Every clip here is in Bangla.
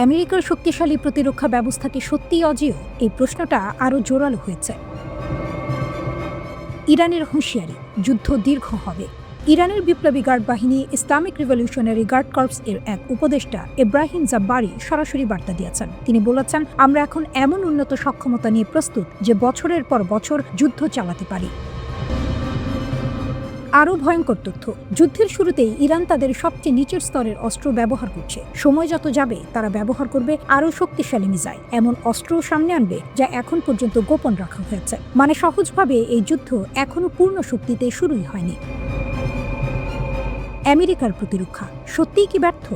আমেরিকার শক্তিশালী প্রতিরক্ষা ব্যবস্থা কি সত্যিই অজেয়? এই প্রশ্নটা আরও জোরালো হয়েছে। ইরানের হুঁশিয়ারি, যুদ্ধ দীর্ঘ হবে। ইরানের বিপ্লবী গার্ড বাহিনী ইসলামিক রিভলিউশনারি গার্ড কর্পস এর এক উপদেষ্টা এব্রাহিম জাব্বারি সরাসরি বার্তা দিয়েছেন। তিনি বলেছেন, আমরা এখন এমন উন্নত সক্ষমতা নিয়ে প্রস্তুত যে বছরের পর বছর যুদ্ধ চালাতে পারি। আরও ভয়ঙ্কর তথ্য, যুদ্ধের শুরুতেই ইরান তাদের সবচেয়ে নিচের স্তরের অস্ত্র ব্যবহার করছে। সময় যত যাবে তারা ব্যবহার করবে আরও শক্তিশালী মিসাইল, এমন অস্ত্রও সামনে আনবে যা এখন পর্যন্ত গোপন রাখা হয়েছে। মানে সহজভাবে এই যুদ্ধ এখনও পূর্ণ শক্তিতে শুরুই হয়নি। আমেরিকার প্রতিরক্ষা সত্যিই কি ব্যর্থ?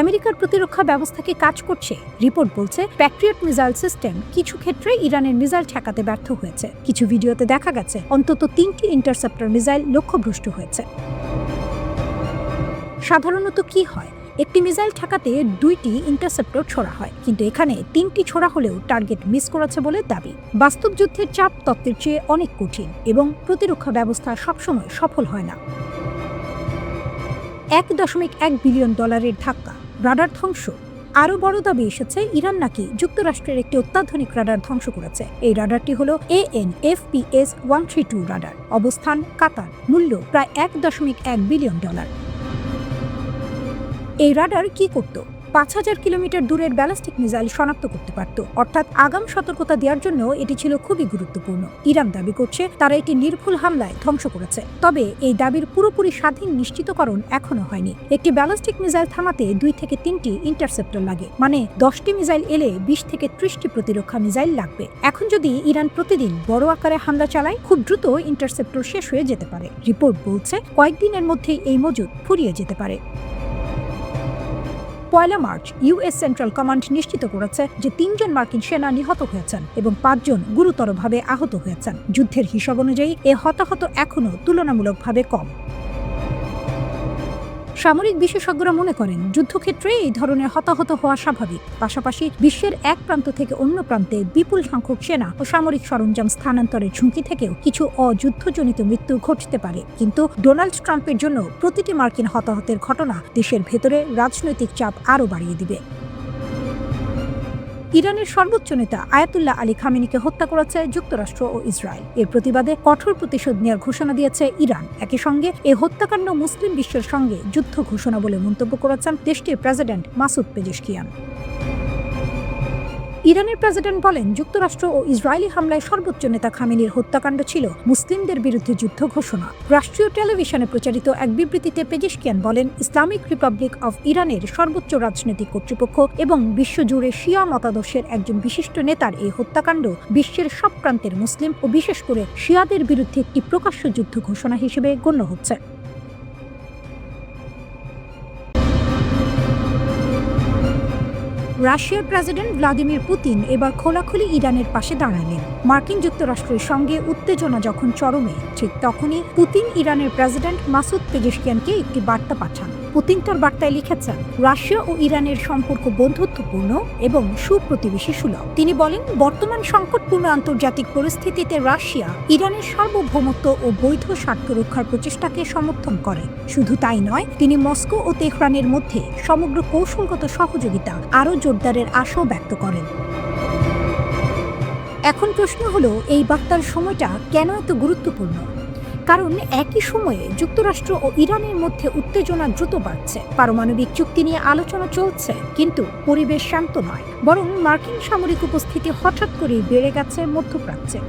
আমেরিকার প্রতিরক্ষা ব্যবস্থা কি কাজ করছে? রিপোর্ট বলছে, প্যাট্রিয়ট মিসাইল সিস্টেম কিছু ক্ষেত্রে ইরানের মিসাইল ঠেকাতে ব্যর্থ হয়েছে। কিছু ভিডিওতে দেখা গেছে অন্তত 3টি ইন্টারসেপ্টর মিসাইল লক্ষ্যভ্রষ্ট হয়েছে। সাধারণত কি হয়, একটি মিসাইল ঠেকাতে 2টি ইন্টারসেপ্টর ছোড়া হয়, কিন্তু এখানে 3টি ছোড়া হলেও টার্গেট মিস করেছে বলে দাবি। বাস্তব যুদ্ধের চাপ তত্ত্বের চেয়ে অনেক কঠিন এবং প্রতিরক্ষা ব্যবস্থা সবসময় সফল হয় না। $1.1 বিলিয়ন ধাক্কা, রাডার ধ্বংস। আরও বড় দাবি এসেছে, ইরান নাকি যুক্তরাষ্ট্রের একটি অত্যাধুনিক রাডার ধ্বংস করেছে। এই রাডারটি হল AN/FPS-132 রাডার। অবস্থান কাতার। মূল্য প্রায় $1.1 বিলিয়ন। এই রাডার কি করত? 5000 কিলোমিটার দূরের ব্যালিস্টিক মিসাইল শনাক্ত করতে পারত, অর্থাৎ আগাম সতর্কতা দেওয়ার জন্য এটি ছিল খুবই গুরুত্বপূর্ণ। ইরান দাবি করছে তারা এটি নির্ভুল হামলায় ধ্বংস করেছে, তবে এই দাবির পুরোপুরি স্বাধীন নিশ্চিতকরণ এখনো হয়নি। একটি ব্যালিস্টিক মিসাইল থামাতে 2 থেকে 3টি ইন্টারসেপ্টর লাগে, মানে 10টি মিসাইল এলে 20 থেকে 30টি প্রতিরক্ষা মিসাইল লাগবে। এখন যদি ইরান প্রতিদিন বড় আকারে হামলা চালায়, খুব দ্রুত ইন্টারসেপ্টর শেষ হয়ে যেতে পারে। রিপোর্ট বলছে, কয়েকদিনের মধ্যেই এই মজুদ ফুরিয়ে যেতে পারে। 1 মার্চ ইউএস সেন্ট্রাল কমান্ড নিশ্চিত করেছে যে 3 জন মার্কিন সেনা নিহত হয়েছেন এবং 5 জন গুরুতরভাবে আহত হয়েছেন। যুদ্ধের হিসাব অনুযায়ী এ হতাহত এখনও তুলনামূলকভাবে কম। সামরিক বিশেষজ্ঞরা মনে করেন, যুদ্ধক্ষেত্রে এই ধরনের হতাহত হওয়া স্বাভাবিক। পাশাপাশি বিশ্বের এক প্রান্ত থেকে অন্য প্রান্তে বিপুল সংখ্যক সেনা ও সামরিক সরঞ্জাম স্থানান্তরের ঝুঁকি থেকেও কিছু অযুদ্ধজনিত মৃত্যু ঘটতে পারে। কিন্তু ডোনাল্ড ট্রাম্পের জন্য প্রতিটি মার্কিন হতাহতের ঘটনা দেশের ভেতরে রাজনৈতিক চাপ আরও বাড়িয়ে দিবে। ইরানের সর্বোচ্চ নেতা আয়াতুল্লাহ আলী খামেনিকে হত্যা করেছে যুক্তরাষ্ট্র ও ইসরায়েল। এর প্রতিবাদে কঠোর প্রতিশোধ নেওয়ার ঘোষণা দিয়েছে ইরান। একই সঙ্গে এই হত্যাকাণ্ড মুসলিম বিশ্বের সঙ্গে যুদ্ধ ঘোষণা বলে মন্তব্য করেছেন দেশটির প্রেসিডেন্ট মাসুদ পেজেশকিয়ান। ইরানের প্রেসিডেন্ট বলেন, যুক্তরাষ্ট্র ও ইসরায়েলি হামলায় সর্বোচ্চ নেতা খামেনির হত্যাকাণ্ড ছিল মুসলিমদের বিরুদ্ধে যুদ্ধ ঘোষণা। রাষ্ট্রীয় টেলিভিশনে প্রচারিত এক বিবৃতিতে পেজেশকিয়ান বলেন, ইসলামিক রিপাবলিক অফ ইরানের সর্বোচ্চ রাজনৈতিক কর্তৃপক্ষ এবং বিশ্বজুড়ে শিয়া মতাদর্শের একজন বিশিষ্ট নেতার এই হত্যাকাণ্ড বিশ্বের সব প্রান্তের মুসলিম ও বিশেষ করে শিয়াদের বিরুদ্ধে একটি প্রকাশ্য যুদ্ধ ঘোষণা হিসেবে গণ্য হচ্ছে। রাশিয়ার প্রেসিডেন্ট ভ্লাদিমির পুতিন এবার খোলাখুলি ইরানের পাশে দাঁড়ালেন। মার্কিন যুক্তরাষ্ট্রের সঙ্গে উত্তেজনা যখন চরমে, ঠিক তখনই পুতিন ইরানের প্রেসিডেন্ট মাসুদ পেজেশকিয়ানকে একটি বার্তা পাঠান। পুতিন তার বার্তায় লিখেছেন, রাশিয়া ও ইরানের সম্পর্ক বন্ধুত্বপূর্ণ এবং সুপ্রতিবেশী সুলভ। তিনি বলেন, বর্তমান সংকটপূর্ণ আন্তর্জাতিক পরিস্থিতিতে রাশিয়া ইরানের সার্বভৌমত্ব ও বৈধ স্বার্থ রক্ষার প্রচেষ্টাকে সমর্থন করে। শুধু তাই নয়, তিনি মস্কো ও তেহরানের মধ্যে সমগ্র কৌশলগত সহযোগিতা আরও জোরদারের আশাও ব্যক্ত করেন। এখন প্রশ্ন হলো, এই বার্তার সময়টা কেন এত গুরুত্বপূর্ণ? কারণ একই সময়ে যুক্তরাষ্ট্র ও ইরানের মধ্যে উত্তেজনা দ্রুত বাড়ছে। পারমাণবিক চুক্তি নিয়ে আলোচনা চলছে, কিন্তু পরিবেশ শান্ত নয়, বরং মার্কিন সামরিক উপস্থিতি হঠাৎ করেই বেড়ে গেছে মধ্যপ্রাচ্যে।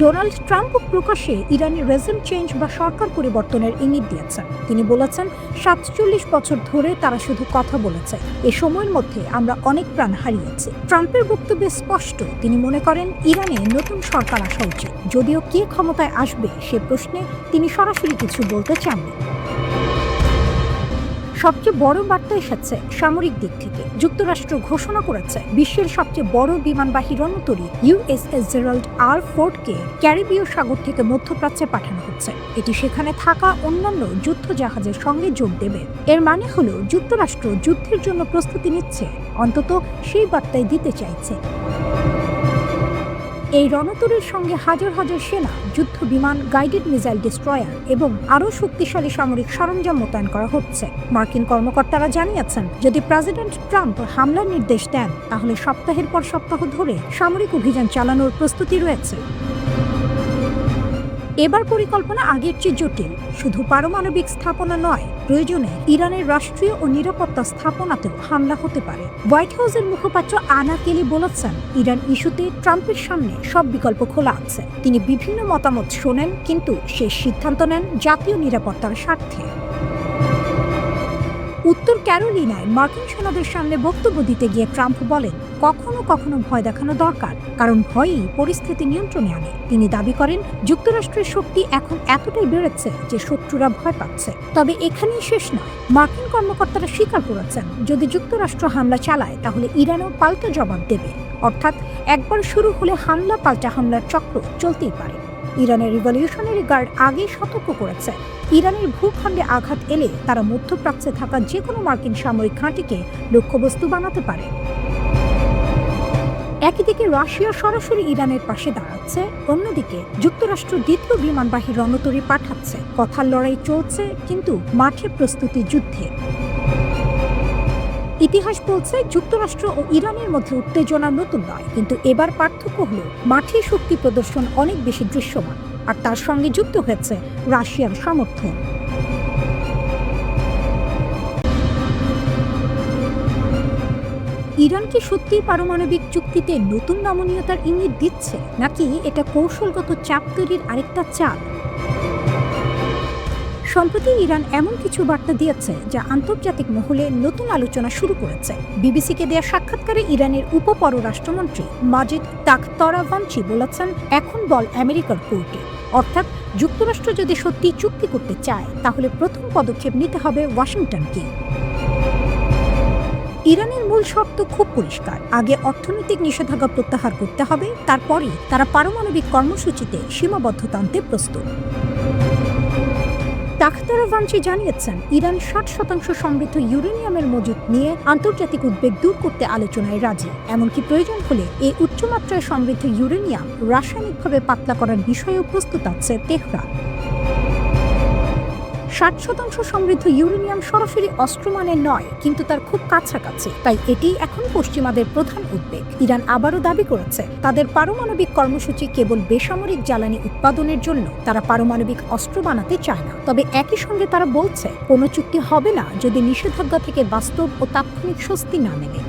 ডোনাল্ড ট্রাম্প প্রকাশ্যে ইরানের রেজিম চেঞ্জ বা সরকার পরিবর্তনের ইঙ্গিত দিয়েছেন। তিনি বলেছেন, 47 বছর ধরে তারা শুধু কথা বলেছে, এ সময়ের মধ্যে আমরা অনেক প্রাণ হারিয়েছি। ট্রাম্পের বক্তব্যে স্পষ্ট, তিনি মনে করেন ইরানে নতুন সরকার আসা উচিত। যদিও কে ক্ষমতায় আসবে সে প্রশ্নে তিনি সরাসরি কিছু বলতে চাননি। সবচেয়ে বড় বার্তা এসেছে সামরিক দিক থেকে। যুক্তরাষ্ট্র ঘোষণা করেছে বিশ্বের সবচেয়ে বড় বিমানবাহী রণতরী USS জেরাল্ড R. ফোর্ডকে ক্যারিবীয় সাগর থেকে মধ্যপ্রাচ্যে পাঠানো হচ্ছে। এটি সেখানে থাকা অন্যান্য যুদ্ধ জাহাজের সঙ্গে যোগ দেবে। এর মানে হলো যুক্তরাষ্ট্র যুদ্ধের জন্য প্রস্তুতি নিচ্ছে, অন্তত সেই বার্তাই দিতে চাইছে। এই রণতরীর সঙ্গে হাজার হাজার সেনা, যুদ্ধ বিমান, গাইডেড মিসাইল ডিস্ট্রয়ার এবং আরও শক্তিশালী সামরিক সরঞ্জাম মোতায়েন করা হচ্ছে। মার্কিন কর্মকর্তারা জানিয়েছেন, যদি প্রেসিডেন্ট ট্রাম্প হামলার নির্দেশ দেন তাহলে সপ্তাহের পর সপ্তাহ ধরে সামরিক অভিযান চালানোর প্রস্তুতি রয়েছে। এবার পরিকল্পনা আগের চেয়ে জটিল। শুধু পারমাণবিক স্থাপনা নয়, প্রয়োজনে ইরানের রাষ্ট্রীয় ও নিরাপত্তা স্থাপনাতেও হামলা হতে পারে। হোয়াইট হাউসের মুখপাত্র আনা কেলি বলেছেন, ইরান ইস্যুতে ট্রাম্পের সামনে সব বিকল্প খোলা আছে। তিনি বিভিন্ন মতামত শোনেন, কিন্তু শেষ সিদ্ধান্ত নেন জাতীয় নিরাপত্তার স্বার্থে। উত্তর ক্যারোলিনায় মার্কিন সেনাদের সামনে বক্তব্য দিতে গিয়ে ট্রাম্প বলেন, কখনো কখনো ভয় দেখানো দরকার, কারণ ভয়ই পরিস্থিতি নিয়ন্ত্রণে আনে। তিনি দাবি করেন, যুক্তরাষ্ট্রের শক্তি এখন এতটাই বেড়েছে যে শত্রুরা ভয় পাচ্ছে। তবে এখানেই শেষ নয়। মার্কিন কর্মকর্তারা স্বীকার করেছেন, যদি যুক্তরাষ্ট্র হামলা চালায় তাহলে ইরানও পাল্টা জবাব দেবে। অর্থাৎ একবার শুরু হলে হামলা পাল্টা হামলার চক্র চলতেই পারে। ইরানের রিভলিউশনারি গার্ড আগেই সতর্ক করেছে, ইরানের ভূখণ্ডে আঘাত এলে তারা মধ্যপ্রাচ্যে থাকা যে কোনো মার্কিন সামরিক ঘাঁটিকে লক্ষ্যবস্তু বানাতে পারে। একদিকে রাশিয়া সরাসরি ইরানের পাশে দাঁড়াচ্ছে, অন্যদিকে যুক্তরাষ্ট্র দ্বিতীয় বিমানবাহী রণতরী পাঠাচ্ছে। কথার লড়াই চলছে, কিন্তু মাঠে প্রস্তুতি যুদ্ধে। ইতিহাস বলছে, যুক্তরাষ্ট্র ও ইরানের মধ্যে উত্তেজনা নতুন নয়, কিন্তু এবার পার্থক্য হল মাঠে শক্তি প্রদর্শন অনেক বেশি দৃশ্যমান, আর তার সঙ্গে যুক্ত হয়েছে রাশিয়ার সমর্থন। ইরান কি সত্যিই পারমাণবিক চুক্তিতে নতুন নমনীয়তার ইঙ্গিত দিচ্ছে, নাকি এটা কৌশলগত চাপ তৈরির আরেকটা চাল? সম্প্রতি ইরান এমন কিছু বার্তা দিয়েছে যা আন্তর্জাতিক মহলে নতুন আলোচনা শুরু করেছে। বিবিসিকে দেয়া সাক্ষাৎকারে ইরানের উপপররাষ্ট্রমন্ত্রী মাজিদ তাখতরাভানচি বলেছেন, এখন বল আমেরিকার কোর্টে। অর্থাৎ যুক্তরাষ্ট্র যদি সত্যি চুক্তি করতে চায় তাহলে প্রথম পদক্ষেপ নিতে হবে ওয়াশিংটনকে। ইরানের মূল শর্ত খুব পরিষ্কার, আগে অর্থনৈতিক নিষেধাজ্ঞা প্রত্যাহার করতে হবে, তারপরেই তারা পারমাণবিক কর্মসূচিতে সীমাবদ্ধতা আনতে প্রস্তুত। তাখতরাভানচি জানিয়েছেন, ইরান 60% সমৃদ্ধ ইউরেনিয়ামের মজুত নিয়ে আন্তর্জাতিক উদ্বেগ দূর করতে আলোচনায় রাজি। এমনকি প্রয়োজন হলে এই উচ্চমাত্রায় সমৃদ্ধ ইউরেনিয়াম রাসায়নিকভাবে পাতলা করার বিষয়েও প্রস্তুত আছে তেহরান। 60% সমৃদ্ধ ইউরেনিয়াম সরাসরি অস্ত্রমানের নয়, কিন্তু তার খুব কাছাকাছি। তাই এটিই এখন পশ্চিমাদের প্রধান উদ্বেগ। ইরান আবারও দাবি করেছে, তাদের পারমাণবিক কর্মসূচি কেবল বেসামরিক জ্বালানি উৎপাদনের জন্য। তারা পারমাণবিক অস্ত্র বানাতে চায় না। তবে একই সঙ্গে তারা বলছে, কোনো চুক্তি হবে না যদি নিষেধাজ্ঞা থেকে বাস্তব ও তাৎক্ষণিক স্বস্তি না মেলে।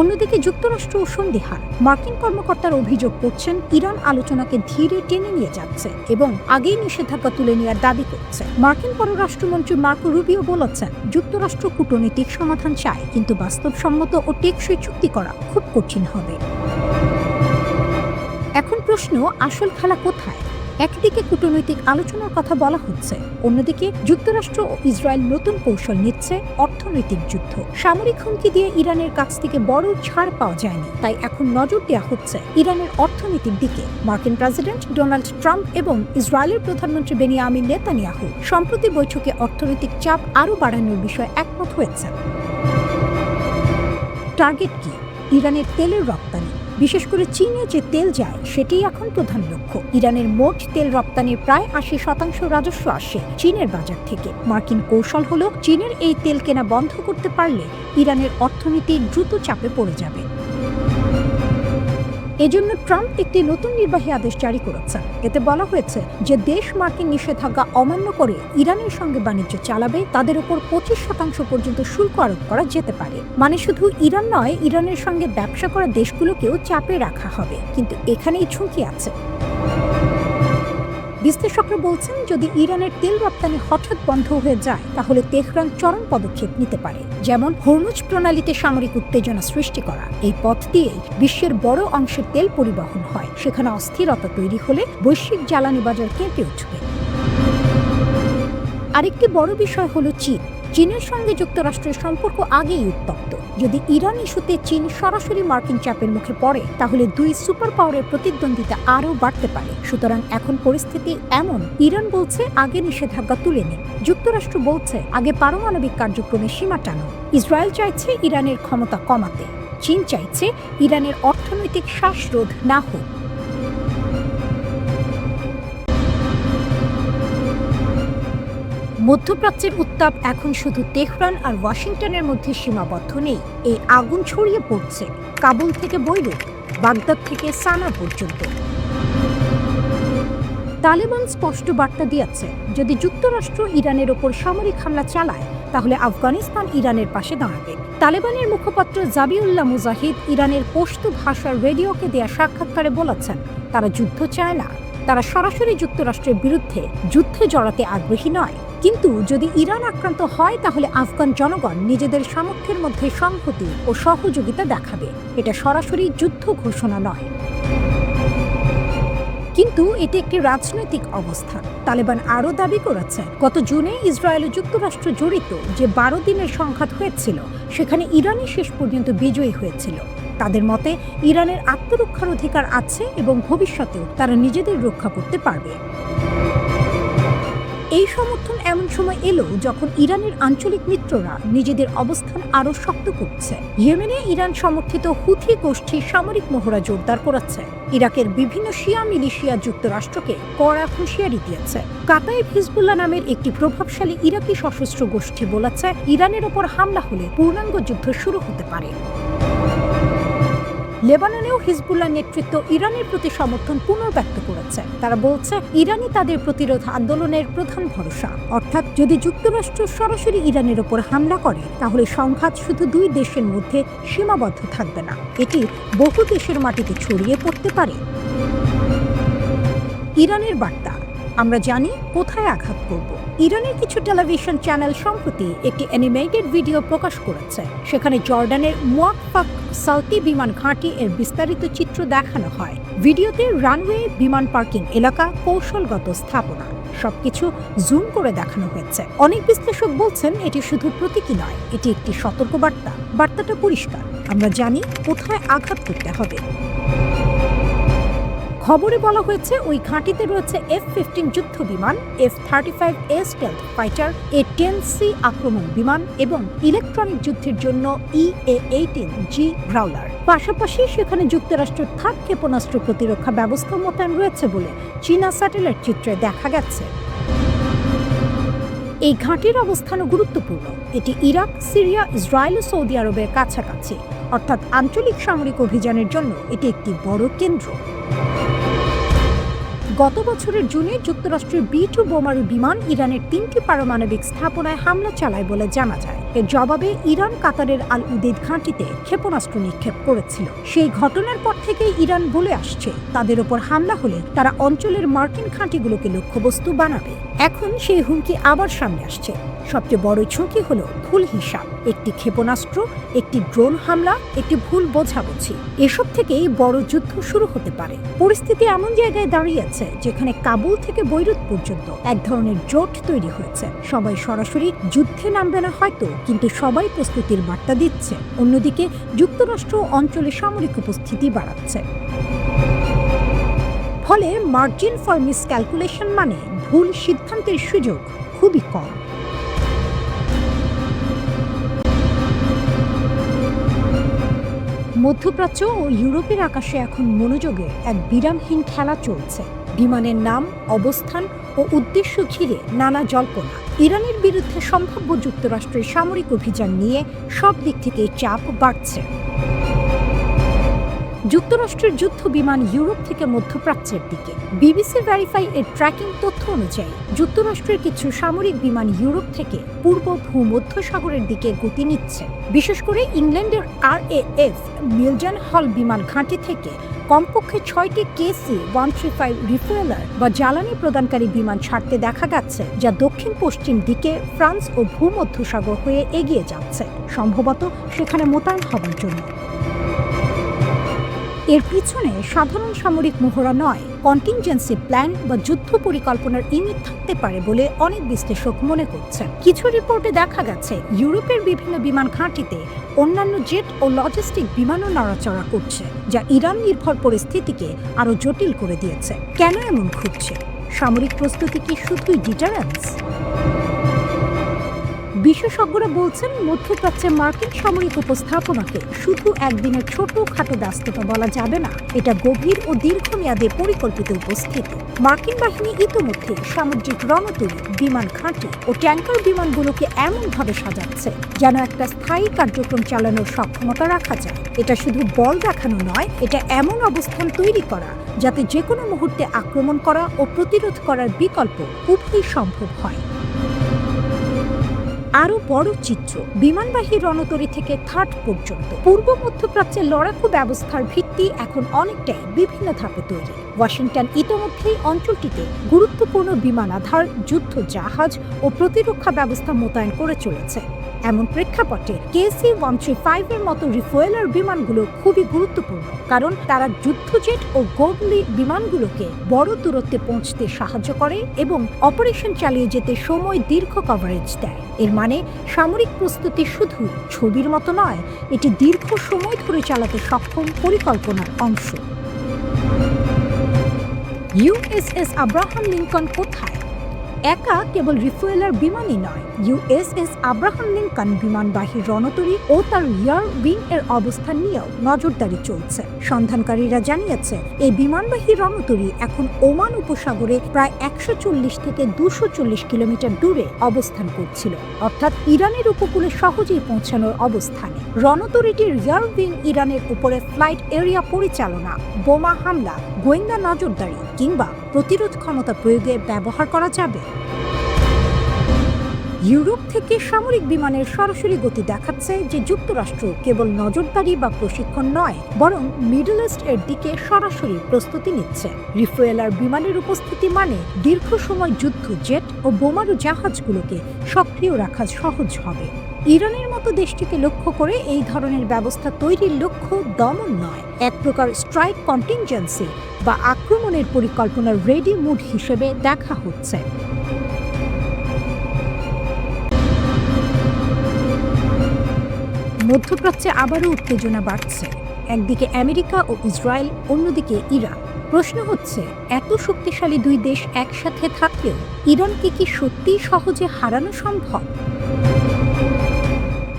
অন্যদিকে যুক্তরাষ্ট্র সন্দিহান। মার্কিন কর্মকর্তারা অভিযোগ করছেন, ইরান আলোচনাকে ধীরে টেনে নিয়ে যাচ্ছে এবং আগেই নিষেধাজ্ঞা তুলে নেওয়ার দাবি করছে। মার্কিন পররাষ্ট্রমন্ত্রী মার্কো রুবিও বলেছেন, যুক্তরাষ্ট্র কূটনৈতিক সমাধান চায়, কিন্তু বাস্তবসম্মত ও টেকসই চুক্তি করা খুব কঠিন হবে। এখন প্রশ্ন, আসল খেলা কোথায়? একদিকে কূটনৈতিক আলোচনার কথা বলা হচ্ছে, অন্যদিকে যুক্তরাষ্ট্র ও ইসরায়েল নতুন কৌশল নিচ্ছে, অর্থনৈতিক যুদ্ধ। সামরিক হুমকি দিয়ে ইরানের কাছ থেকে বড় ছাড় পাওয়া যায়নি, তাই এখন নজর দেওয়া হচ্ছে ইরানের অর্থনীতির দিকে। মার্কিন প্রেসিডেন্ট ডোনাল্ড ট্রাম্প এবং ইসরায়েলের প্রধানমন্ত্রী বেনিয়ামিন নেতানিয়াহু সম্প্রতি বৈঠকে অর্থনৈতিক চাপ আরও বাড়ানোর বিষয়ে একমত হয়েছেন। টার্গেট কি? ইরানের তেলের রপ্তানি। বিশেষ করে চীনে যে তেল যায় সেটাই এখন প্রধান লক্ষ্য। ইরানের মোট তেল রপ্তানির প্রায় 80% রাজস্ব আসে চীনের বাজার থেকে। মার্কিন কৌশল হলো, চীনের এই তেল কেনা বন্ধ করতে পারলে ইরানের অর্থনীতি দ্রুত চাপে পড়ে যাবে। এজন্য ট্রাম্প একটি নতুন নির্বাহী আদেশ জারি করেছেন। এতে বলা হয়েছে, যে দেশ মার্কিন নিষেধাজ্ঞা অমান্য করে ইরানের সঙ্গে বাণিজ্য চালাবে তাদের উপর 25% পর্যন্ত শুল্ক আরোপ করা যেতে পারে। মানে শুধু ইরান নয়, ইরানের সঙ্গে ব্যবসা করা দেশগুলোকেও চাপে রাখা হবে। কিন্তু এখানেই ঝুঁকি আছে। বিশ্লেষকরা বলছেন, যদি ইরানের তেল রপ্তানি হঠাৎ বন্ধ হয়ে যায় তাহলে তেহরান চরম পদক্ষেপ নিতে পারে, যেমন হরমুজ প্রণালীতে সামরিক উত্তেজনা সৃষ্টি করা। এই পথ দিয়েই বিশ্বের বড় অংশের তেল পরিবহন হয়। সেখানে অস্থিরতা তৈরি হলে বৈশ্বিক জ্বালানি বাজার কেঁপে উঠবে। আরেকটি বড় বিষয় হলো চীন। চীনের সঙ্গে যুক্তরাষ্ট্রের সম্পর্ক আগেই উত্তপ্ত। যদি ইরান ইস্যুতে চীন সরাসরি মার্কিন চাপের মুখে পড়ে তাহলে দুই সুপার পাওয়ারের প্রতিদ্বন্দ্বিতা আরও বাড়তে পারে। সুতরাং এখন পরিস্থিতি এমন, ইরান বলছে আগে নিষেধাজ্ঞা তুলে নিন, যুক্তরাষ্ট্র বলছে আগে পারমাণবিক কার্যক্রমে সীমা টানো। ইসরায়েল চাইছে ইরানের ক্ষমতা কমাতে, চীন চাইছে ইরানের অর্থ অর্থনৈতিক শ্বাসরোধ না হোক। মধ্যপ্রাচ্যের উত্তাপ এখন শুধু তেহরান আর ওয়াশিংটনের মধ্যে সীমাবদ্ধ নেই। এই আগুন ছড়িয়ে পড়ছে কাবুল থেকে বৈরুত, বাগদাদ থেকে সানা পর্যন্ত। তালেবান স্পষ্ট বার্তা দিয়েছে, যদি যুক্তরাষ্ট্র ইরানের ওপর সামরিক হামলা চালায় তাহলে আফগানিস্তান ইরানের পাশে দাঁড়াবে। তালেবানের মুখপাত্র জাবিউল্লাহ মুজাহিদ ইরানের পশতু ভাষার রেডিওকে দেয়া সাক্ষাৎকারে বলেছেন, তারা যুদ্ধ চায় না, তারা সরাসরি যুক্তরাষ্ট্রের বিরুদ্ধে যুদ্ধে জড়াতে আগ্রহী নয়। কিন্তু যদি ইরান আক্রান্ত হয় তাহলে আফগান জনগণ নিজেদের সামর্থ্যের মধ্যে সংহতি ও সহযোগিতা দেখাবে। এটা সরাসরি যুদ্ধ ঘোষণা নয়, কিন্তু এটি একটি রাজনৈতিক অবস্থান। তালেবান আরও দাবি করেছে, গত জুনে ইসরায়েল ও যুক্তরাষ্ট্র জড়িত যে 12 দিনের সংঘাত হয়েছিল সেখানে ইরানই শেষ পর্যন্ত বিজয়ী হয়েছিল। তাদের মতে ইরানের আত্মরক্ষার অধিকার আছে এবং ভবিষ্যতেও তারা নিজেদের রক্ষা করতে পারবে। এই সমর্থন এমন সময় এলো যখন ইরানের আঞ্চলিক মিত্ররা নিজেদের অবস্থান আরও শক্ত করছে। ইয়েমেনে ইরান সমর্থিত হুথি গোষ্ঠী সামরিক মহড়া জোরদার করেছে। ইরাকের বিভিন্ন শিয়া মিলিশিয়া যুক্তরাষ্ট্রকে কড়া হুঁশিয়ারি দিয়েছে। কাতাইব হিজবুল্লাহ নামের একটি প্রভাবশালী ইরাকি সশস্ত্র গোষ্ঠী বলেছে, ইরানের ওপর হামলা হলে পূর্ণাঙ্গ যুদ্ধ শুরু হতে পারে। লেবাননেও হিজবুল্লাহ নেতৃত্ব ইরানের প্রতি সমর্থন পুনর্ব্যক্ত করেছে। তারা বলছে, ইরানই তাদের প্রতিরোধ আন্দোলনের প্রধান ভরসা। অর্থাৎ যদি যুক্তরাষ্ট্র সরাসরি ইরানের ওপর হামলা করে তাহলে সংঘাত শুধু দুই দেশের মধ্যে সীমাবদ্ধ থাকবে না, এটি বহু দেশের মাটিতে ছড়িয়ে পড়তে পারে। ইরানের বার্তা, আমরা জানি কোথায় আঘাত করব। ইরানের কিছু টেলিভিশন চ্যানেল সম্প্রতি একটি অ্যানিমেটেড ভিডিও প্রকাশ করেছে। সেখানে জর্ডানের মুওয়াফাক সাউতি বিমান ঘাঁটি এর বিস্তারিত চিত্র দেখানো হয়। ভিডিওতে রানওয়ে, বিমান পার্কিং এলাকা, কৌশলগত স্থাপনা সবকিছু জুম করে দেখানো হয়েছে। অনেক বিশ্লেষক বলছেন, এটি শুধু প্রতীকী নয়, এটি একটি সতর্কবার্তা। বার্তাটা পরিষ্কার, আমরা জানি কোথায় আঘাত করতে হবে। খবরে বলা হয়েছে, ওই ঘাঁটিতে রয়েছে F-15 যুদ্ধ বিমান, F-35A স্টেলথ ফাইটার, A-10C আক্রমণ বিমান এবং ইলেকট্রনিক যুদ্ধের জন্য EA-18G গ্রাউলার। পাশাপাশি সেখানে যুক্তরাষ্ট্রের থার্ড ক্ষেপণাস্ত্র প্রতিরক্ষা ব্যবস্থা মোতায়েন রয়েছে বলে চীনা স্যাটেলাইট চিত্রে দেখা গেছে। এই ঘাঁটির অবস্থানও গুরুত্বপূর্ণ। এটি ইরাক, সিরিয়া, ইসরায়েল ও সৌদি আরবের কাছাকাছি, অর্থাৎ আঞ্চলিক সামরিক অভিযানের জন্য এটি একটি বড় কেন্দ্র। গত বছরের জুনে যুক্তরাষ্ট্রের B-2 বোমারু বিমান ইরানের 3টি পারমাণবিক স্থাপনায় হামলা চালায় বলে জানা যায়। এর জবাবে ইরান কাতারের আল উদেইদ ঘাঁটিতে ক্ষেপণাস্ত্র নিক্ষেপ করেছিল। সেই ঘটনার পর থেকেই ইরান বলে আসছে, তাদের ওপর হামলা হলে তারা অঞ্চলের মার্কিন ঘাঁটিগুলোকে লক্ষ্যবস্তু বানাবে। এখন সেই হুমকি আবার সামনে আসছে। সবচেয়ে বড় ঝুঁকি হলো ভুল হিসাব, একটি ক্ষেপণাস্ত্র, একটি ড্রোন হামলা, একটি ভুল বোঝাবুঝি, এসব থেকেই বড় যুদ্ধ শুরু হতে পারে। পরিস্থিতি এমন জায়গায় দাঁড়িয়েছে যেখানে কাবুল থেকে বৈরুত পর্যন্ত এক ধরনের জোট তৈরি হয়েছে। সবাই সরাসরি যুদ্ধে নামবে না হয়তো, কিন্তু সবাই প্রস্তুতির বার্তা দিচ্ছে। অন্যদিকে যুক্তরাষ্ট্র অঞ্চলে সামরিক উপস্থিতি বাড়াচ্ছে। ফলে মার্জিন ফর মিসক্যালকুলেশন মানে ভুল সিদ্ধান্তের সুযোগ খুবই কম। মধ্যপ্রাচ্য ও ইউরোপের আকাশে এখন মনোযোগে এক বিরামহীন খেলা চলছে। বিমানের নাম, অবস্থান ও উদ্দেশ্য ঘিরে নানা জল্পনা। ইরানের বিরুদ্ধে সম্ভাব্য যুক্তরাষ্ট্রের সামরিক অভিযান নিয়ে সব দিক থেকে চাপ বাড়ছে। যুক্তরাষ্ট্রের যুদ্ধ বিমান ইউরোপ থেকে মধ্যপ্রাচ্যের দিকে। বিবিসি ভেরিফাই এর ট্র্যাকিং তথ্য অনুযায়ী যুক্তরাষ্ট্রের কিছু সামরিক বিমান ইউরোপ থেকে পূর্ব ভূমধ্যসাগরের দিকে গতি নিচ্ছে। বিশেষ করে ইংল্যান্ডের RAF মিলটন হল বিমান ঘাঁটি থেকে কমপক্ষে 6টি KC-135 রিফুয়েলার বা জ্বালানি প্রদানকারী বিমান ছাড়তে দেখা গেছে, যা দক্ষিণ পশ্চিম দিকে ফ্রান্স ও ভূমধ্যসাগর হয়ে এগিয়ে যাচ্ছে, সম্ভবত সেখানে মোতায়েন হবার জন্য। এর পিছনে সাধারণ সামরিক মহড়া নয়, কন্টিনজেন্সি প্ল্যান বা যুদ্ধ পরিকল্পনার ইঙ্গিত থাকতে পারে বলে অনেক বিশ্লেষক মনে করছেন। কিছু রিপোর্টে দেখা গেছে ইউরোপের বিভিন্ন বিমান ঘাঁটিতে অন্যান্য জেট ও লজিস্টিক বিমানও নড়াচড়া করছে, যা ইরান নির্ভর পরিস্থিতিকে আরও জটিল করে দিয়েছে। কেন এমন ঘটছে? সামরিক প্রস্তুতি কি শুধুই ডিটারেন্স? বিশেষজ্ঞরা বলছেন, মধ্যপ্রাচ্যে মার্কিন সামরিক উপস্থাপনাকে শুধু একদিনের ছোটখাটো ব্যস্ততা বলা যাবে না, এটা গভীর ও দীর্ঘমেয়াদে পরিকল্পিত উপস্থিতি। মার্কিন বাহিনী ইতোমধ্যে সামুদ্রিক রণতরী, বিমান ঘাঁটি ও ট্যাঙ্কার বিমানগুলোকে এমনভাবে সাজাচ্ছে যেন একটা স্থায়ী কার্যক্রম চালানোর সক্ষমতা রাখা যায়। এটা শুধু বল দেখানো নয়, এটা এমন অবস্থান তৈরি করা যাতে যে কোনো মুহূর্তে আক্রমণ করা ও প্রতিরোধ করার বিকল্প উভয়ই সম্ভব হয়। আরও বড় চিত্র, বিমানবাহী রণতরী থেকে থার্ড পর্যন্ত পূর্ব মধ্যপ্রাচ্যের লড়াকু ব্যবস্থার ভিত্তি এখন অনেকটাই বিভিন্ন ধাপে তৈরি। ওয়াশিংটন ইতোমধ্যেই অঞ্চলটিতে গুরুত্বপূর্ণ বিমানাধার, যুদ্ধ জাহাজ ও প্রতিরক্ষা ব্যবস্থা মোতায়েন করে চলেছে। এমন প্রেক্ষাপটে KC-135 এর মতো রিফুয়েলার বিমানগুলো খুবই গুরুত্বপূর্ণ, কারণ তারা যুদ্ধজেট ও গোবলি বিমানগুলোকে বড় দূরত্বে পৌঁছতে সাহায্য করে এবং অপারেশন চালিয়ে যেতে সময় দীর্ঘ কভারেজ দেয়। এর মানে সামরিক প্রস্তুতি শুধু ছবির মতো নয়, এটি দীর্ঘ সময় ধরে চালাতে সক্ষম পরিকল্পনার অংশ। USS আব্রাহাম লিঙ্কন কোথায়? একা কেবল রিফুয়েলার বিমানই নয়, USS আব্রাহাম লিঙ্কন বিমানবাহী রণতরী ও তার রিয়ার উইং এর অবস্থান নিয়েও নজরদারি চলছে। সন্ধানকারীরা জানিয়েছে, এই বিমানবাহী রণতরী এখন ওমান উপসাগরে প্রায় 140 থেকে 240 কিলোমিটার দূরে অবস্থান করছিল, অর্থাৎ ইরানের উপকূলে সহজেই পৌঁছানোর অবস্থানে। রণতরীটির রিয়ার উইং ইরানের উপরে ফ্লাইট এরিয়া পরিচালনা, বোমা হামলা, গোয়েন্দা নজরদারি কিংবা প্রতিরোধ ক্ষমতা প্রয়োগে ব্যবহার করা যাবে। ইউরোপ থেকে সামরিক বিমানের সরাসরি গতি দেখাচ্ছে যে যুক্তরাষ্ট্র কেবল নজরদারি বা প্রশিক্ষণ নয়, বরং মিডল ইস্ট এর দিকে সরাসরি প্রস্তুতি নিচ্ছে। রিফুয়েলার বিমানের উপস্থিতি মানে দীর্ঘ সময় যুদ্ধ জেট ও বোমারু জাহাজগুলোকে সক্রিয় রাখা সহজ হবে। ইরানের মতো দেশটিকে লক্ষ্য করে এই ধরনের ব্যবস্থা তৈরির লক্ষ্য দমন নয়, এক প্রকার স্ট্রাইক কন্টিনজেন্সি বা আক্রমণের পরিকল্পনার রেডি মুড হিসেবে দেখা হচ্ছে। মধ্যপ্রাচ্যে আবারও উত্তেজনা বাড়ছে। একদিকে আমেরিকা ও ইসরায়েল, অন্যদিকে ইরান। প্রশ্ন হচ্ছে, এত শক্তিশালী দুই দেশ একসাথে থাকলেও ইরানকে কি সত্যিই সহজে হারানো সম্ভব?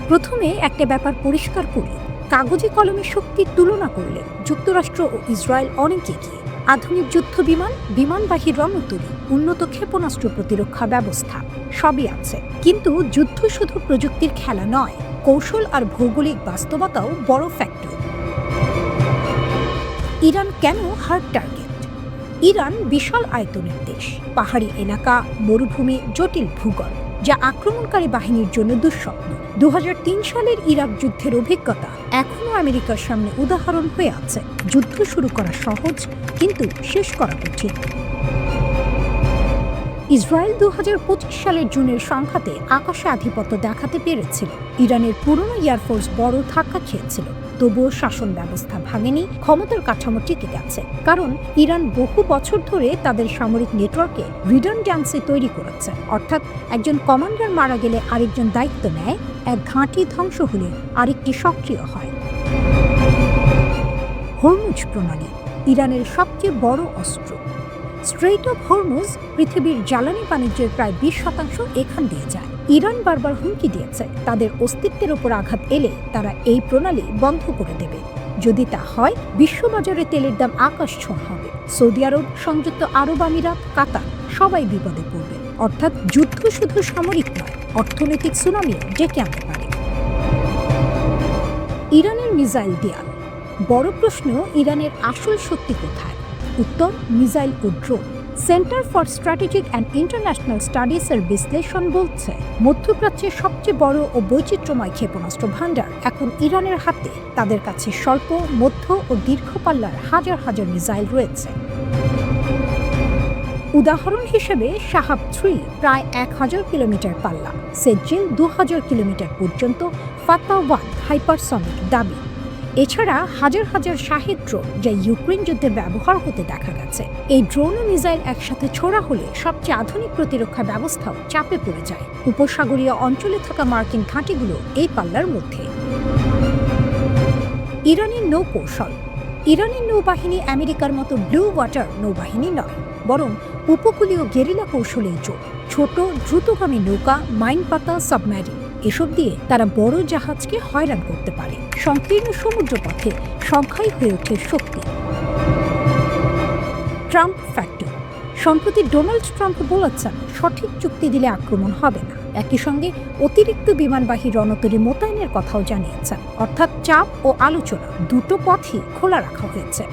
প্রথমে একটা ব্যাপার পরিষ্কার করি, কাগজে কলমে শক্তির তুলনা করলে যুক্তরাষ্ট্র ও ইসরায়েল অনেক এগিয়ে। আধুনিক যুদ্ধ বিমান, বিমানবাহী রণতরী, উন্নত ক্ষেপণাস্ত্র প্রতিরক্ষা ব্যবস্থা সবই আছে। কিন্তু যুদ্ধ শুধু প্রযুক্তির খেলা নয়, কৌশল আর ভৌগোলিক বাস্তবতাও বড় ফ্যাক্টর। ইরান কেন হার্ড টার্গেট? ইরান বিশাল আয়তনের দেশ, পাহাড়ি এলাকা, মরুভূমি, জটিল ভূগোল, যা আক্রমণকারী বাহিনীর জন্য দুঃস্বপ্ন। 2003 সালের ইরাক যুদ্ধের অভিজ্ঞতা এখনও আমেরিকার সামনে উদাহরণ হয়ে আছে। যুদ্ধ শুরু করা সহজ, কিন্তু শেষ করা কঠিন। ইসরায়েল 2025 সালের জুনের সংঘাতে আকাশে আধিপত্য দেখাতে পেরেছিল। ইরানের পুরনো এয়ারফোর্স বড় ধাক্কা খেয়েছিল, তবুও শাসন ব্যবস্থা ভাঙেনি, ক্ষমতার কাঠামো টিকে গেছে। কারণ ইরান বহু বছর ধরে তাদের সামরিক নেটওয়ার্কে রিডান্ড্যান্সি তৈরি করেছে, অর্থাৎ একজন কমান্ডার মারা গেলে আরেকজন দায়িত্ব নেয়, এক ঘাঁটি ধ্বংস হলে আরেকটি সক্রিয় হয়। হরমুজ প্রণালী ইরানের সবচেয়ে বড় অস্ত্র। স্ট্রেইট অফ হরমুজ পৃথিবীর জ্বালানি বাণিজ্যের প্রায় 20% এখান দিয়ে যায়। ইরান বারবার হুমকি দিয়েছে, তাদের অস্তিত্বের ওপর আঘাত এলে তারা এই প্রণালী বন্ধ করে দেবে। যদি তা হয়, বিশ্ববাজারে তেলের দাম আকাশ ছোঁয়া হবে। সৌদি আরব, সংযুক্ত আরব আমিরাত, কাতার সবাই বিপদে পড়বে। অর্থাৎ যুদ্ধ শুধু সামরিক নয়, অর্থনৈতিক সুনামিও ডেকে আনতে পারে। ইরানের মিসাইল দেয়াল। বড় প্রশ্ন, ইরানের আসল শক্তি কোথায়? উত্তর, মিসাইল ও drone. Centre for strategic and international স্টাডিজের বিশ্লেষণ বলছে, মধ্যপ্রাচ্যের সবচেয়ে বড় ও বৈচিত্র্যময় ক্ষেপণাস্ত্র ভান্ডার এখন ইরানের হাতে। তাদের কাছে স্বল্প, মধ্য ও দীর্ঘ পাল্লার হাজার হাজার মিসাইল রয়েছে। উদাহরণ হিসেবে শাহাব 3 প্রায় 1000 কিলোমিটার পাল্লা, সেজ্জিল 2000 কিলোমিটার পর্যন্ত, ফাতা 1 হাইপারসনিক দাবি। এছাড়া হাজার হাজার শাহেদ ড্রোন, যা ইউক্রেন যুদ্ধে ব্যবহার হতে দেখা গেছে। এই ড্রোন ও মিসাইল একসাথে ছোড়া হলে সবচেয়ে আধুনিক প্রতিরক্ষা ব্যবস্থাও চাপে পড়ে যায়। উপসাগরীয় অঞ্চলে থাকা মার্কিন ঘাঁটিগুলো এই পাল্লার মধ্যে। ইরানের নৌকৌশল। ইরানের নৌবাহিনী আমেরিকার মতো ব্লু ওয়াটার নৌবাহিনী নয়, বরং উপকূলীয় গেরিলা কৌশলেই জোর। ছোট দ্রুতগামী নৌকা, মাইন পাতা সাবমেরিন, এসব দিয়ে তারা বড় জাহাজকে হয়রান করতে পারে। সংকীর্ণ সমুদ্রপথে সংখ্যাই হয়ে ওঠে শক্তি। Trump factor. সম্প্রতি ডোনাল্ড ট্রাম্প বলেছেন, সঠিক চুক্তি দিলে আক্রমণ হবে না। একই সঙ্গে অতিরিক্ত বিমানবাহী রণতরী মোতায়েনের কথাও জানিয়েছেন। অর্থাৎ চাপ ও আলোচনা দুটো পথই খোলা রাখা হয়েছে।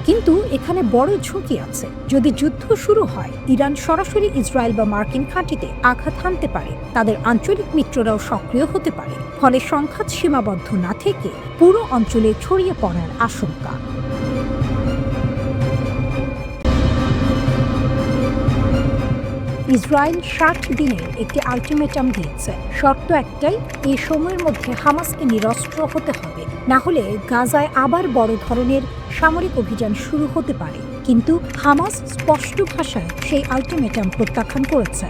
কিন্তু এখানে বড় ঝুঁকি আছে। যদি যুদ্ধ শুরু হয়, ইরান সরাসরি ইসরায়েল বা মার্কিন ঘাঁটিতে আঘাত হানতে পারে। তাদের আঞ্চলিক মিত্ররাও সক্রিয় হতে পারে। ফলে সংঘাত সীমাবদ্ধ না থেকে পুরো অঞ্চলে ছড়িয়ে পড়ার আশঙ্কা। ইসরায়েল 60 দিনের একটি আলটিমেটাম দিয়েছে। শর্ত একটাই, এই সময়ের মধ্যে হামাসকে নিরস্ত্র হতে হবে, না হলে গাজায় আবার বড় ধরনের সামরিক অভিযান শুরু হতে পারে। কিন্তু হামাস স্পষ্ট ভাষায় সেই আলটিমেটাম প্রত্যাখ্যান করেছে।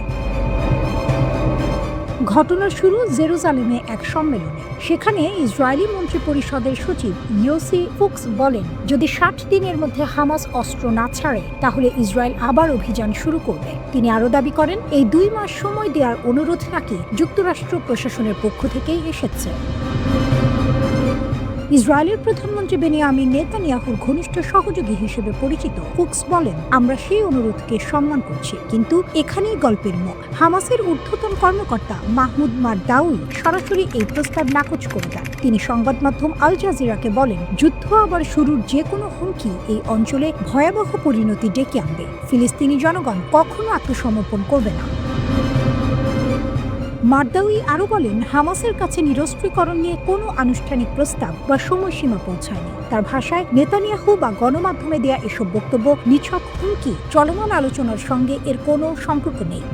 ঘটনার শুরু জেরুজালেমে এক সম্মেলনে। সেখানে ইসরায়েলি মন্ত্রিপরিষদের সচিব ইয়োসি ফুক্স বলেন, যদি 60 দিনের মধ্যে হামাস অস্ত্র না ছাড়ে, তাহলে ইসরায়েল আবার অভিযান শুরু করবে। তিনি আরও দাবি করেন, এই 2 মাস সময় দেওয়ার অনুরোধ নাকি যুক্তরাষ্ট্র প্রশাসনের পক্ষ থেকেই এসেছে। ইসরায়েলের প্রধানমন্ত্রী বেনিয়ামিন নেতানিয়াহুর ঘনিষ্ঠ সহযোগী হিসেবে পরিচিত ফুক্স বলেন, আমরা সেই অনুরোধকে সম্মান করছি, কিন্তু এখানেই গল্পের মুখ। হামাসের ঊর্ধ্বতন কর্মকর্তা মাহমুদ মারদাউই সরাসরি এই প্রস্তাব নাকচ করে দেন। তিনি সংবাদ মাধ্যম আল জাজিরাকে বলেন, যুদ্ধ আবার শুরুর যে কোনো হুমকি এই অঞ্চলে ভয়াবহ পরিণতি ডেকে আনবে। ফিলিস্তিনি জনগণ কখনো আত্মসমর্পণ করবে না। মারদাউই আরও বলেন, হামাসের কাছে নিরস্ত্রীকরণ নিয়ে কোনো আনুষ্ঠানিক প্রস্তাব বা সময়সীমা পৌঁছায়নি। তার ভাষায়, নেতানিয়াহু বা গণমাধ্যমে দেয়া এসব বক্তব্য নিছক হুমকি। চলমান আলোচনার সঙ্গে এর কোনো সম্পর্ক নেই।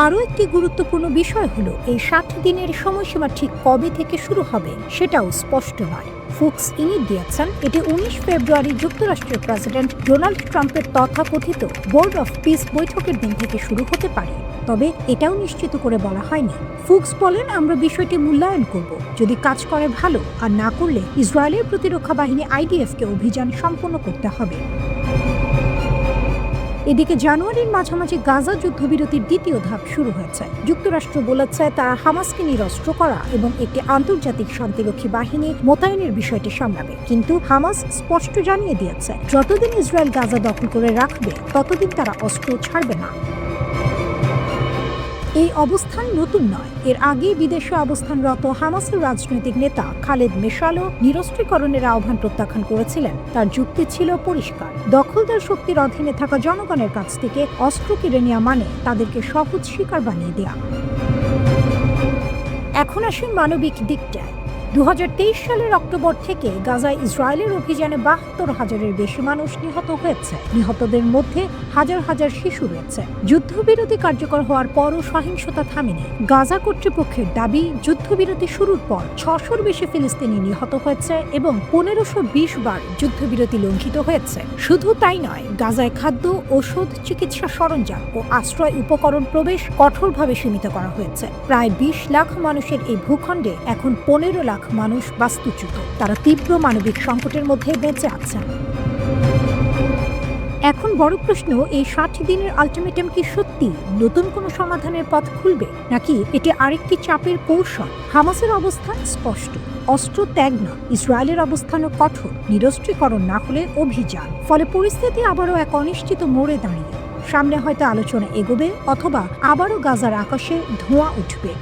আরও একটি গুরুত্বপূর্ণ বিষয় হলো, এই 60 দিনের সময়সীমা ঠিক কবে থেকে শুরু হবে সেটাও স্পষ্ট নয়। ফুক্স ইঙ্গিত দিয়েছেন, এটি 19 ফেব্রুয়ারি যুক্তরাষ্ট্রের প্রেসিডেন্ট ডোনাল্ড ট্রাম্পের তথাকথিত বোর্ড অফ পিস বৈঠকের দিন থেকে শুরু হতে পারে। তবে এটাও নিশ্চিত করে বলা হয়নি। ফুক্স বলেন, আমরা বিষয়টি মূল্যায়ন করব। যদি কাজ করে ভালো, আর না করলে ইসরায়েলের প্রতিরক্ষা বাহিনী আইডিএফকে অভিযান সম্পন্ন করতে হবে। এদিকে জানুয়ারির মাঝামাঝি গাজা যুদ্ধবিরতির দ্বিতীয় ধাপ শুরু হয়েছে। যুক্তরাষ্ট্র বলেছে, তারা হামাসকে নিরস্ত্র করা এবং একটি আন্তর্জাতিক শান্তিরক্ষী বাহিনী মোতায়েনের বিষয়টি সামলাবে। কিন্তু হামাস স্পষ্ট জানিয়ে দিয়েছে, যতদিন ইসরায়েল গাজা দখল করে রাখবে, ততদিন তারা অস্ত্র ছাড়বে না। এই অবস্থান নতুন নয়। এর আগে বিদেশে অবস্থানরত হামাসের রাজনৈতিক নেতা খালেদ মেশালও নিরস্ত্রীকরণের আহ্বান প্রত্যাখ্যান করেছিলেন। তার যুক্তি ছিল পরিষ্কার, দখলদার শক্তির অধীনে থাকা জনগণের কাছ থেকে অস্ত্র কিনে নেওয়া মানে তাদেরকে সহজ শিকার বানিয়ে দেয়া। এখন আসেন মানবিক দিকটায়। 2023 সালের অক্টোবর থেকে গাজায় ইসরায়েলের অভিযানে 72,000-এর বেশি মানুষ নিহত হয়েছে। নিহতদের মধ্যে হাজার হাজার শিশু রয়েছে। যুদ্ধবিরতি কার্যকর হওয়ার পরও সহিংসতা থামেনি। গাজা কর্তৃপক্ষের দাবি, যুদ্ধবিরতি শুরুর পর 600-র বেশি ফিলিস্তিনি নিহত হয়েছে এবং 1520 বার যুদ্ধবিরতি লঙ্ঘিত হয়েছে। শুধু তাই নয়, গাজায় খাদ্য, ওষুধ, চিকিৎসা সরঞ্জাম ও আশ্রয় উপকরণ প্রবেশ কঠোরভাবে সীমিত করা হয়েছে। প্রায় 20 লাখ মানুষের এই ভূখণ্ডে এখন 15 লাখ মানুষ বাস্তুচ্যুত। তারা তীব্র মানবিক সংকটের মধ্যে বেঁচে আছেন। এখন বড় প্রশ্ন, এই 60 দিনের আলটিমেটাম কি সত্যি নতুন কোনো সমাধানের পথ খুলবে, নাকি এটি আরেকটি চাপের কৌশল? হামাসের অবস্থান স্পষ্ট, অস্ত্র ত্যাগ না। ইসরায়েলের অবস্থানও কঠোর, নিরস্ত্রীকরণ না হলে অভিযান। ফলে পরিস্থিতি আবারও এক অনিশ্চিত মোড়ে দাঁড়িয়ে। সামনে হয়তো আলোচনা এগোবে, অথবা আবারও গাজার আকাশে ধোঁয়া উঠবে।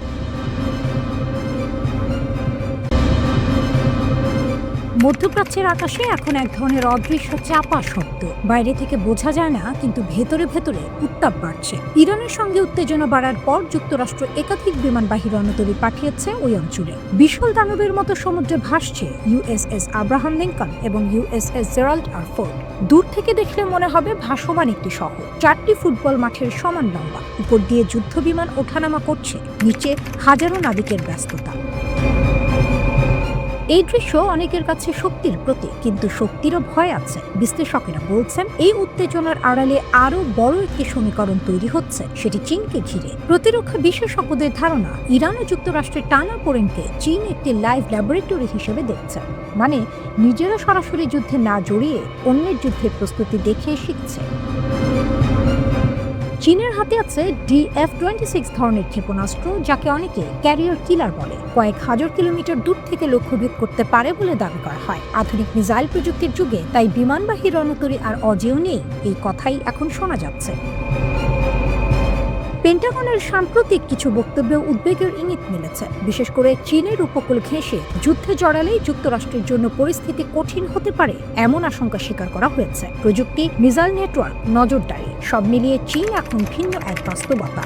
মধ্যপ্রাচ্যের আকাশে এখন এক ধরনের অদৃশ্য চাপা শব্দ। বাইরে থেকে বোঝা যায় না, কিন্তু ভেতরে ভেতরে উত্তাপ বাড়ছে। ইরানের সঙ্গে উত্তেজনা বাড়ার পর যুক্তরাষ্ট্র একাধিক বিমানবাহী রণতরী পাঠিয়েছে ওই অঞ্চলে। বিশাল দানবের মতো সমুদ্রে ভাসছে ইউএসএস আব্রাহাম লিঙ্কন এবং ইউএসএস জেরাল্ড আর ফোর্ড। দূর থেকে দেখলে মনে হবে ভাসমান একটি শহর, 4টি ফুটবল মাঠের সমান লম্বা। উপর দিয়ে যুদ্ধ বিমান ওঠানামা করছে, নিচে হাজারো নাবিকের ব্যস্ততা। এই দৃশ্য অনেকের কাছে শক্তির প্রতীক, কিন্তু শক্তিরও ভয় আছে। বিশ্লেষকেরা বলছেন, এই উত্তেজনার আড়ালে আরও বড় একটি সমীকরণ তৈরি হচ্ছে, সেটি চীনকে ঘিরে। প্রতিরক্ষা বিশেষজ্ঞদের ধারণা, ইরান ও যুক্তরাষ্ট্রের টানাপোড়েনকে চীন একটি লাইভ ল্যাবরেটরি হিসেবে দেখছে। মানে, নিজেরা সরাসরি যুদ্ধে না জড়িয়ে অন্যের যুদ্ধের প্রস্তুতি দেখে শিখছে। চীনের হাতে আছে DF-26 ধরনের ক্ষেপণাস্ত্র, যাকে অনেকে ক্যারিয়ার কিলার বলে। কয়েক হাজার কিলোমিটার দূর থেকে লক্ষ্যভেদ করতে পারে বলে দাবি করা হয়। আধুনিক মিসাইল প্রযুক্তির যুগে তাই বিমানবাহী রণতরী আর অজেয় নেই, এই কথাই এখন শোনা যাচ্ছে। পেন্টাগনের সাম্প্রতিক কিছু বক্তব্যে উদ্বেগের ইঙ্গিত মিলেছে। বিশেষ করে চীনের উপকূল ঘেঁষে যুদ্ধে জড়ালেই যুক্তরাষ্ট্রের জন্য পরিস্থিতি কঠিন হতে পারে এমন আশঙ্কা স্বীকার করা হয়েছে। প্রযুক্তি, মিসাইল নেটওয়ার্ক, নজরদারি সব মিলিয়ে চীন এখন ভিন্ন এক বাস্তবতা।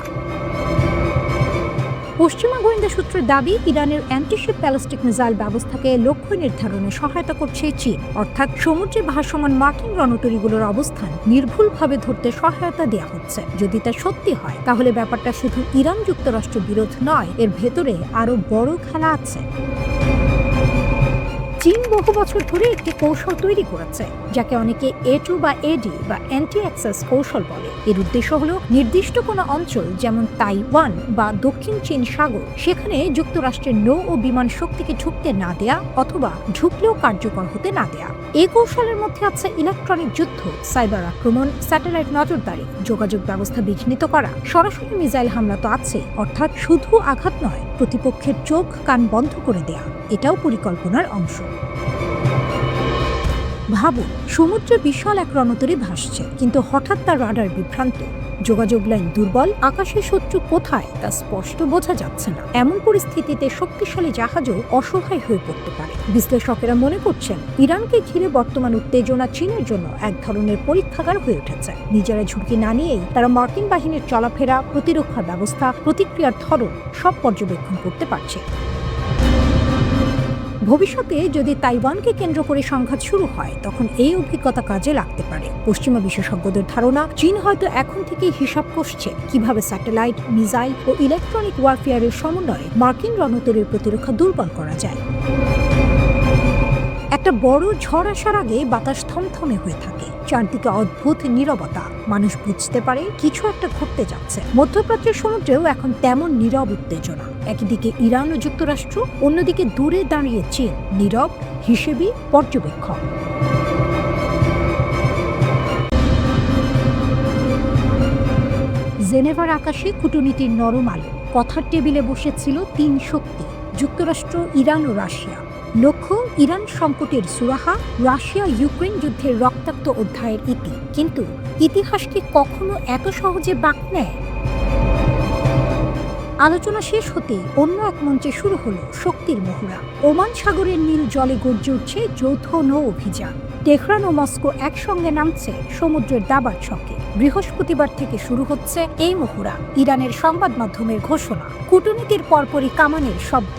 পশ্চিমা গোয়েন্দা সূত্রের দাবি, ইরানের অ্যান্টিশিপ ব্যালিস্টিক মিসাইল ব্যবস্থাকে লক্ষ্য নির্ধারণে সহায়তা করছে চীন, অর্থাৎ সমুদ্রে ভাসমান মার্কিন রণতরীগুলোর অবস্থান নির্ভুলভাবে ধরতে সহায়তা দেওয়া হচ্ছে। যদি তা সত্যি হয়, তাহলে ব্যাপারটা শুধু ইরান যুক্তরাষ্ট্র বিরোধ নয়, এর ভেতরে আরও বড় খেলা আছে। চীন বহু বছর ধরে একটি কৌশল তৈরি করেছে, যাকে অনেকে A2 বা AD বা অ্যান্টি অ্যাক্সেস কৌশল বলে। এর উদ্দেশ্য হলো নির্দিষ্ট কোনো অঞ্চল, যেমন তাইওয়ান বা দক্ষিণ চীন সাগর, সেখানে যুক্তরাষ্ট্রের নৌ ও বিমান শক্তিকে ঢুকতে না দেয়া অথবা ঢুকলেও কার্যকর হতে না দেয়া। এই কৌশলের মধ্যে আছে ইলেকট্রনিক যুদ্ধ, সাইবার আক্রমণ, স্যাটেলাইট নজরদারি, যোগাযোগ ব্যবস্থা বিঘ্নিত করা, সরাসরি মিসাইল হামলা তো আছে, অর্থাৎ শুধু আঘাত নয়, প্রতিপক্ষের চোখ কান বন্ধ করে দেয়া, এটাও পরিকল্পনার অংশ। ভাবুন, সমুদ্রে বিশাল এক রণতরী ভাসছে, কিন্তু হঠাৎ তার রাডার বিভ্রান্ত, যোগাযোগ লাইন দুর্বল, আকাশের শত্রু কোথায় তা স্পষ্ট বোঝা যাচ্ছে না। এমন পরিস্থিতিতে শক্তিশালী জাহাজও অসহায় হয়ে পড়তে পারে। বিশ্লেষকেরা মনে করছেন, ইরানকে ঘিরে বর্তমান উত্তেজনা চীনের জন্য এক ধরনের পরীক্ষাগার হয়ে উঠেছে। নিজেরা ঝুঁকি না নিয়েই তারা মার্কিন বাহিনীর চলাফেরা, প্রতিরক্ষা ব্যবস্থা, প্রতিক্রিয়ার ধরন সব পর্যবেক্ষণ করতে পারছে। ভবিষ্যতে যদি তাইওয়ানকে কেন্দ্র করে সংঘাত শুরু হয়, তখন এই অভিজ্ঞতা কাজে লাগতে পারে। পশ্চিমা বিশেষজ্ঞদের ধারণা, চীন হয়তো এখন থেকেই হিসাব কষছে কিভাবে স্যাটেলাইট, মিসাইল ও ইলেকট্রনিক ওয়ারফেয়ারের সমন্বয়ে মার্কিন রণতরীর প্রতিরক্ষা দুর্বল করা যায়। একটা বড় ঝড় আসার আগে বাতাস থমথমে হয়ে থাকে, চারদিকে অদ্ভুত নীরবতা। মানুষ বুঝতে পারে কিছু একটা ঘটতে যাচ্ছে। মধ্যপ্রাচ্যের সমুদ্রেও এখন তেমন নীরব উত্তেজনা। একদিকে ইরান ও যুক্তরাষ্ট্র, অন্যদিকে দূরে দাঁড়িয়ে চীন, নীরব হিসেবি পর্যবেক্ষক। জেনেভার আকাশে কূটনীতির নরম আলো। কথার টেবিলে বসেছিল তিন শক্তি, যুক্তরাষ্ট্র, ইরান ও রাশিয়া। লক্ষ্য ইরান সংকটের সুরাহা, রাশিয়া ইউক্রেন যুদ্ধের রক্তাক্ত অধ্যায়ের ইতি। কিন্তু ইতিহাস কি কখনো এত সহজে বাঁক নেয়? আলোচনা শেষ হতেই অন্য এক মঞ্চে শুরু হলো শক্তির মহড়া। ওমান সাগরের নীল জলে গর্জে উঠছে যৌথ নৌ অভিযান। তেহরান ও মস্কো একসঙ্গে নামছে সমুদ্রের দাবার ছকে। বৃহস্পতিবার থেকে শুরু হচ্ছে এই মহড়া। ইরানের সংবাদ মাধ্যমের ঘোষণা, কূটনীতির পরপরই কামানের শব্দ।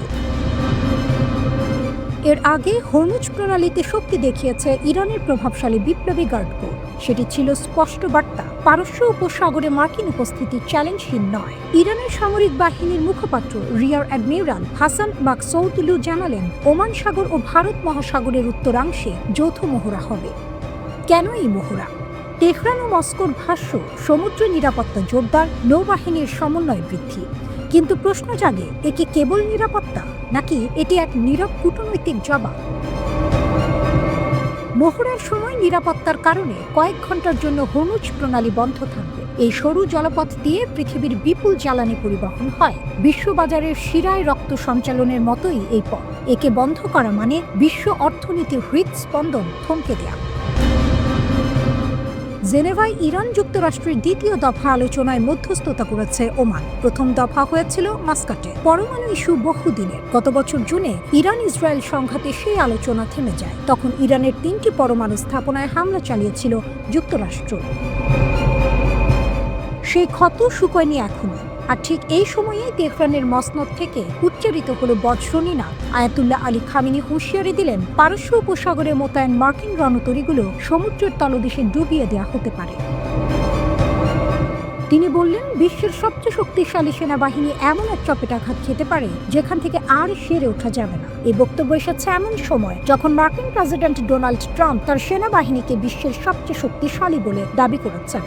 এর আগে হরমুজ প্রণালীতে শক্তি দেখিয়েছে ইরানের প্রভাবশালী বিপ্লবী গার্ড কোর। সেটি ছিল স্পষ্ট বার্তা, পারস্য উপসাগরে মার্কিন উপস্থিতি চ্যালেঞ্জহীন নয়। ইরানের সামরিক বাহিনীর মুখপাত্র রিয়ার অ্যাডমিরাল হাসান মাকসৌদুলু জানালেন, ওমান সাগর ও ভারত মহাসাগরের উত্তরাংশে যৌথ মহড়া হবে। কেন এই মহড়া? তেহরান ও মস্কোর ভাষ্য, সমুদ্র নিরাপত্তা জোরদার, নৌবাহিনীর সমন্বয় বৃদ্ধি। কিন্তু প্রশ্ন জাগে, এ কি কেবল নিরাপত্তা, নাকি এটি এক নীরব কূটনৈতিক জবাব? মহড়ার সময় নিরাপত্তার কারণে কয়েক ঘন্টার জন্য হরমুজ প্রণালী বন্ধ থাকবে। এই সরু জলপথ দিয়ে পৃথিবীর বিপুল জ্বালানি পরিবহন হয়। বিশ্ববাজারের শিরায় রক্ত সঞ্চালনের মতোই এই পথ। একে বন্ধ করা মানে বিশ্ব অর্থনীতির হৃদস্পন্দন থমকে দেয়া। জেনেভায় ইরান যুক্তরাষ্ট্রের দ্বিতীয় দফা আলোচনায় মধ্যস্থতা করেছে ওমান। প্রথম দফা হয়েছিল মাস্কাটে। পরমাণু ইস্যু বহুদিনের। গত বছর জুনে ইরান ইসরায়েল সংঘাতে সেই আলোচনা থেমে যায়। তখন ইরানের 3টি পরমাণু স্থাপনায় হামলা চালিয়েছিল যুক্তরাষ্ট্র। সেই ক্ষত শুকোয়নি এখনো। আর ঠিক এই সময়েই তেহরানের মসনদ থেকে উচ্চারিত হলো বজ্রনীনাদ। আয়াতুল্লাহ আলী খামেনি হুঁশিয়ারি দিলেন, পারস্য উপসাগরে মোতায়েন মার্কিন রণতরীগুলো সমুদ্রের তলদেশে ডুবিয়ে দেওয়া হতে পারে। তিনি বললেন, বিশ্বের সবচেয়ে শক্তিশালী সেনাবাহিনী এমন এক চপেটাঘাত খেতে পারে যেখান থেকে আর সেরে ওঠা যাবে না। এই বক্তব্য এসেছে এমন সময় যখন মার্কিন প্রেসিডেন্ট ডোনাল্ড ট্রাম্প তার সেনাবাহিনীকে বিশ্বের সবচেয়ে শক্তিশালী বলে দাবি করেছেন।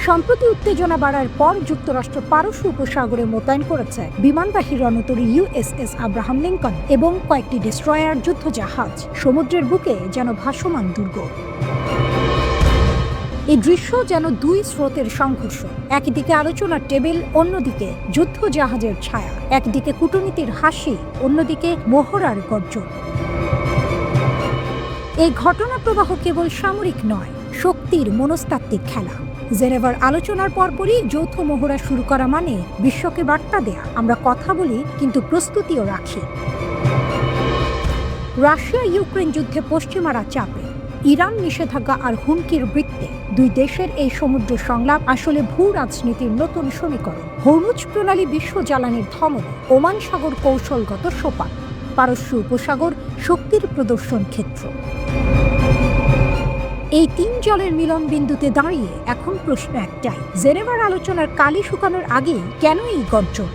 সম্প্রতি উত্তেজনা বাড়ার পর যুক্তরাষ্ট্র পারস্য উপসাগরে মোতায়েন করেছে বিমানবাহী রণতরী USS আব্রাহাম লিঙ্কন এবং কয়েকটি ডেস্ট্রয়ার যুদ্ধজাহাজ। সমুদ্রের বুকে যেন ভাসমান দুর্গ। এই দৃশ্য যেন দুই স্রোতের সংঘর্ষ। একদিকে আলোচনার টেবিল, অন্যদিকে যুদ্ধ জাহাজের ছায়া। একদিকে কূটনীতির হাসি, অন্যদিকে মহড়ার গর্জন। এই ঘটনা প্রবাহ কেবল সামরিক নয়, শক্তির মনস্তাত্ত্বিক খেলা। জেনেভার আলোচনার পরপরই যৌথ মহড়া শুরু করা মানে বিশ্বকে বার্তা দেয়া, আমরা কথা বলি কিন্তু প্রস্তুতিও রাখি। রাশিয়া ইউক্রেন যুদ্ধে পশ্চিমারা চাপে, ইরান নিষেধাজ্ঞা আর হুমকির বৃত্তে দুই দেশের এই সমুদ্র সংলাপ আসলে ভূ রাজনীতির নতুন সমীকরণ। হরমুজ প্রণালী বিশ্ব জ্বালানির ধমন, ওমান সাগর কৌশলগত সোপান, পারস্য উপসাগর শক্তির প্রদর্শন ক্ষেত্র। এই তিন জলের মিলন বিন্দুতে দাঁড়িয়ে এখন প্রশ্ন একটাই, জেনেভার আলোচনার কালি শুকানোর আগেই কেন এই গর্জন?